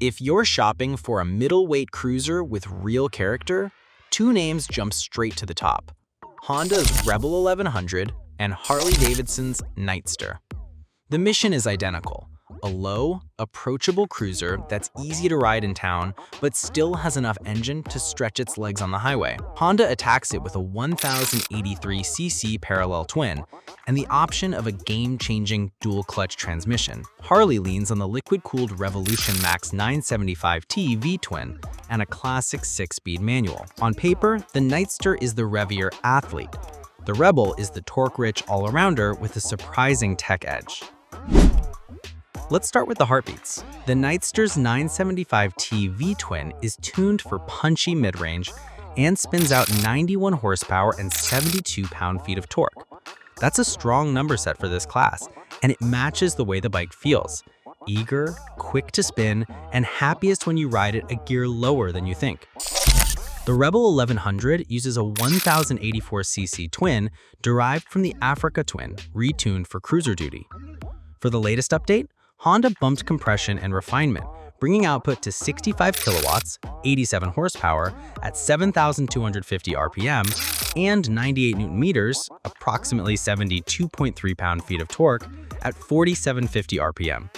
If you're shopping for a middleweight cruiser with real character, two names jump straight to the top: Honda's Rebel 1100 and Harley-Davidson's Nightster. The mission is identical: a low, approachable cruiser that's easy to ride in town, but still has enough engine to stretch its legs on the highway. Honda attacks it with a 1083cc parallel twin and the option of a game-changing dual-clutch transmission. Harley leans on the liquid-cooled Revolution Max 975T V-twin and a classic 6-speed manual. On paper, the Nightster is the revier athlete. The Rebel is the torque-rich all-arounder with a surprising tech edge. Let's start with the heartbeats. The Nightster's 975T V-twin is tuned for punchy mid-range and spins out 91 horsepower and 72 pound-feet of torque. That's a strong number set for this class, and it matches the way the bike feels: eager, quick to spin, and happiest when you ride it a gear lower than you think. The Rebel 1100 uses a 1084cc twin derived from the Africa twin, retuned for cruiser duty. For the latest update, Honda bumped compression and refinement, bringing output to 65 kilowatts, 87 horsepower at 7,250 RPM, and 98 Newton meters, approximately 72.3 pound-feet of torque at 4,750 RPM.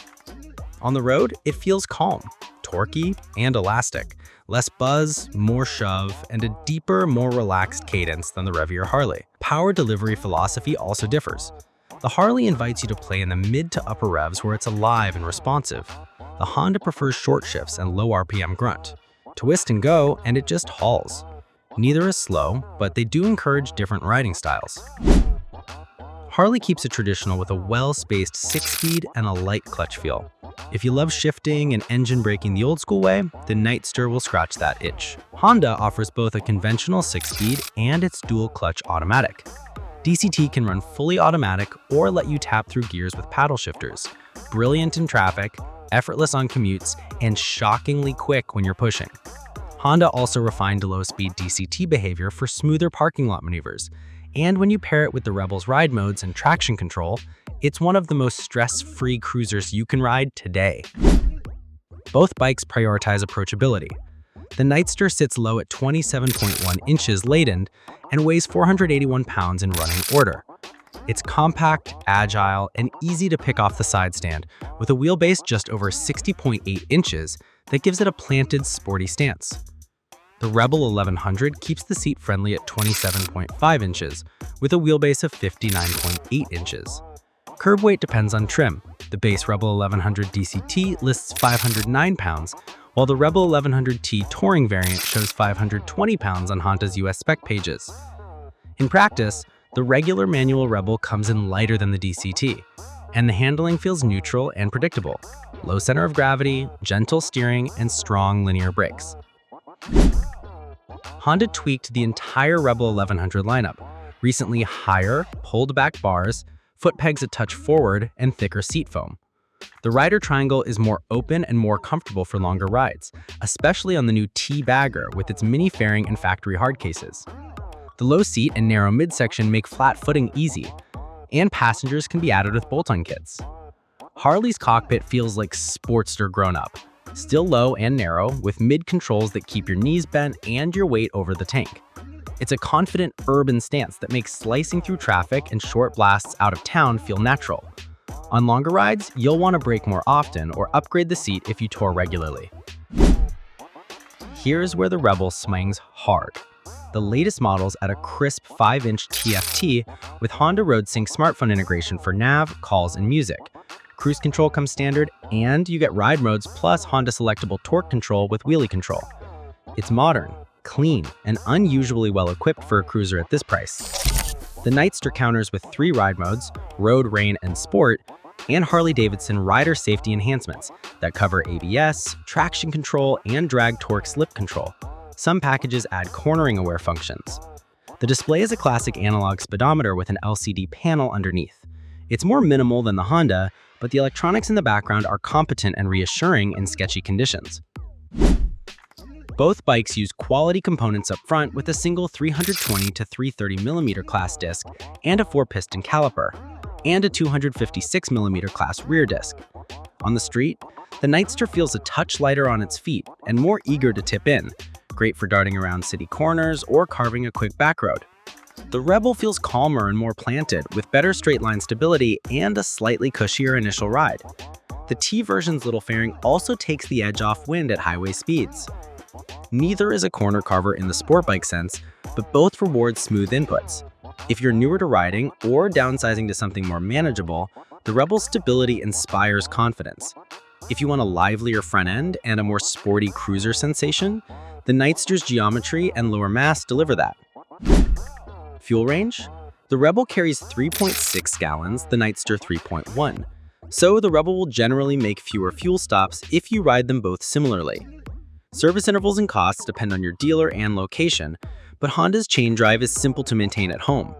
On the road, it feels calm, torquey, and elastic. Less buzz, more shove, and a deeper, more relaxed cadence than the revier Harley. Power delivery philosophy also differs. The Harley invites you to play in the mid to upper revs where it's alive and responsive. The Honda prefers short shifts and low RPM grunt. Twist and go, and it just hauls. Neither is slow, but they do encourage different riding styles. Harley keeps it traditional with a well-spaced 6-speed and a light clutch feel. If you love shifting and engine braking the old-school way, the Nightster will scratch that itch. Honda offers both a conventional 6-speed and its dual-clutch automatic. DCT can run fully automatic or let you tap through gears with paddle shifters. Brilliant in traffic, effortless on commutes, and shockingly quick when you're pushing. Honda also refined low-speed DCT behavior for smoother parking lot maneuvers. And when you pair it with the Rebel's ride modes and traction control, it's one of the most stress-free cruisers you can ride today. Both bikes prioritize approachability. The Nightster sits low at 27.1 inches ladened and weighs 481 pounds in running order. It's compact, agile, and easy to pick off the side stand, with a wheelbase just over 60.8 inches that gives it a planted, sporty stance. The Rebel 1100 keeps the seat friendly at 27.5 inches, with a wheelbase of 59.8 inches. Curb weight depends on trim. The base Rebel 1100 DCT lists 509 pounds, while the Rebel 1100T Touring variant shows 520 pounds on Honda's US spec pages. In practice, the regular manual Rebel comes in lighter than the DCT, and the handling feels neutral and predictable: low center of gravity, gentle steering, and strong linear brakes. Honda tweaked the entire Rebel 1100 lineup: recently higher, pulled-back bars, foot pegs a touch forward, and thicker seat foam. The rider triangle is more open and more comfortable for longer rides, especially on the new T-Bagger with its mini fairing and factory hard cases. The low seat and narrow midsection make flat footing easy, and passengers can be added with bolt-on kits. Harley's cockpit feels like Sportster grown-up, still low and narrow, with mid-controls that keep your knees bent and your weight over the tank. It's a confident urban stance that makes slicing through traffic and short blasts out of town feel natural. On longer rides, you'll want to brake more often or upgrade the seat if you tour regularly. Here's where the Rebel swings hard. The latest models add a crisp 5-inch TFT with Honda RoadSync smartphone integration for nav, calls, and music. Cruise control comes standard, and you get ride modes plus Honda selectable torque control with wheelie control. It's modern, clean, and unusually well equipped for a cruiser at this price. The Nightster counters with 3 ride modes: Road, Rain, and Sport, and Harley-Davidson rider safety enhancements that cover ABS, traction control, and drag torque slip control. Some packages add cornering-aware functions. The display is a classic analog speedometer with an LCD panel underneath. It's more minimal than the Honda, but the electronics in the background are competent and reassuring in sketchy conditions. Both bikes use quality components up front with a single 320 to 330mm class disc and a 4-piston caliper, and a 256mm class rear disc. On the street, The Nightster feels a touch lighter on its feet and more eager to tip in, great for darting around city corners or carving a quick back road. The Rebel feels calmer and more planted, with better straight line stability and a slightly cushier initial ride. The T version's little fairing also takes the edge off wind at highway speeds. Neither is a corner carver in the sport bike sense, but both reward smooth inputs. If you're newer to riding or downsizing to something more manageable, the Rebel's stability inspires confidence. If you want a livelier front end and a more sporty cruiser sensation, the Nightster's geometry and lower mass deliver that. Fuel range? The Rebel carries 3.6 gallons, the Nightster 3.1. So the Rebel will generally make fewer fuel stops if you ride them both similarly. Service intervals and costs depend on your dealer and location, but Honda's chain drive is simple to maintain at home.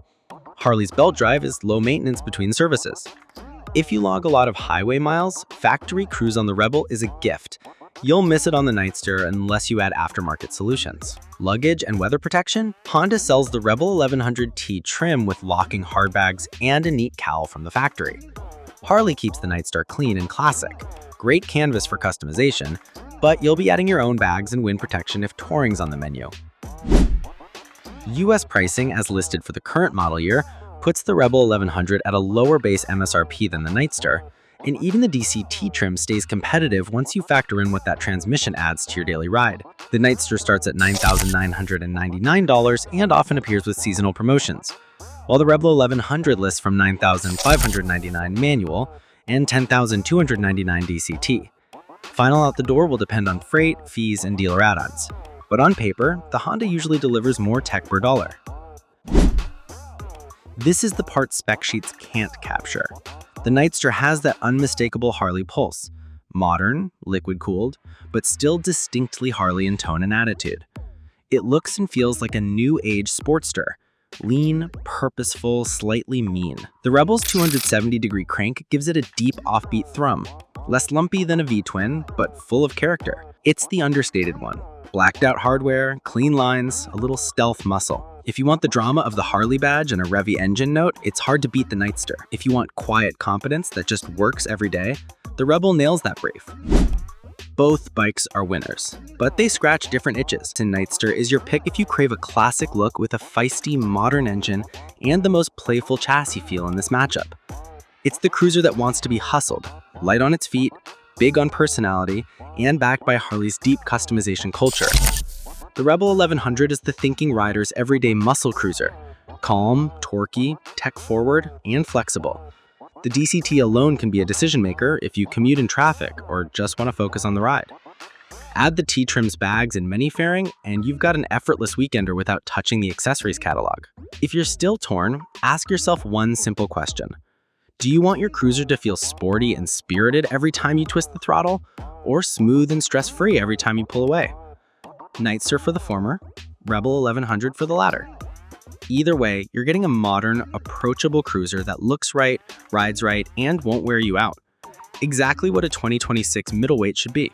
Harley's belt drive is low maintenance between services. If you log a lot of highway miles, factory cruise on the Rebel is a gift. You'll miss it on the Nightster unless you add aftermarket solutions. Luggage and weather protection? Honda sells the Rebel 1100T trim with locking hard bags and a neat cowl from the factory. Harley keeps the Nightster clean and classic. Great canvas for customization, but you'll be adding your own bags and wind protection if touring's on the menu. US pricing, as listed for the current model year, puts the Rebel 1100 at a lower base MSRP than the Nightster, and even the DCT trim stays competitive once you factor in what that transmission adds to your daily ride. The Nightster starts at $9,999 and often appears with seasonal promotions, while the Rebel 1100 lists from $9,599 manual and $10,299 DCT. Final out the door will depend on freight, fees, and dealer add-ons. But on paper, the Honda usually delivers more tech per dollar. This is the part spec sheets can't capture. The Nightster has that unmistakable Harley pulse. Modern, liquid-cooled, but still distinctly Harley in tone and attitude. It looks and feels like a new-age Sportster. Lean, purposeful, slightly mean. The Rebel's 270-degree crank gives it a deep offbeat thrum. Less lumpy than a V-twin, but full of character. It's the understated one. Blacked out hardware, clean lines, a little stealth muscle. If you want the drama of the Harley badge and a revvy engine note, it's hard to beat the Nightster. If you want quiet competence that just works every day, the Rebel nails that brief. Both bikes are winners, but they scratch different itches. The Nightster is your pick if you crave a classic look with a feisty, modern engine and the most playful chassis feel in this matchup. It's the cruiser that wants to be hustled, light on its feet, big on personality, and backed by Harley's deep customization culture. The Rebel 1100 is the thinking rider's everyday muscle cruiser, calm, torquey, tech-forward, and flexible. The DCT alone can be a decision maker if you commute in traffic or just want to focus on the ride. Add the T-Trim's bags and mini fairing, and you've got an effortless weekender without touching the accessories catalog. If you're still torn, ask yourself one simple question. Do you want your cruiser to feel sporty and spirited every time you twist the throttle, or smooth and stress-free every time you pull away? Nightster for the former, Rebel 1100 for the latter. Either way, you're getting a modern, approachable cruiser that looks right, rides right, and won't wear you out. Exactly what a 2026 middleweight should be.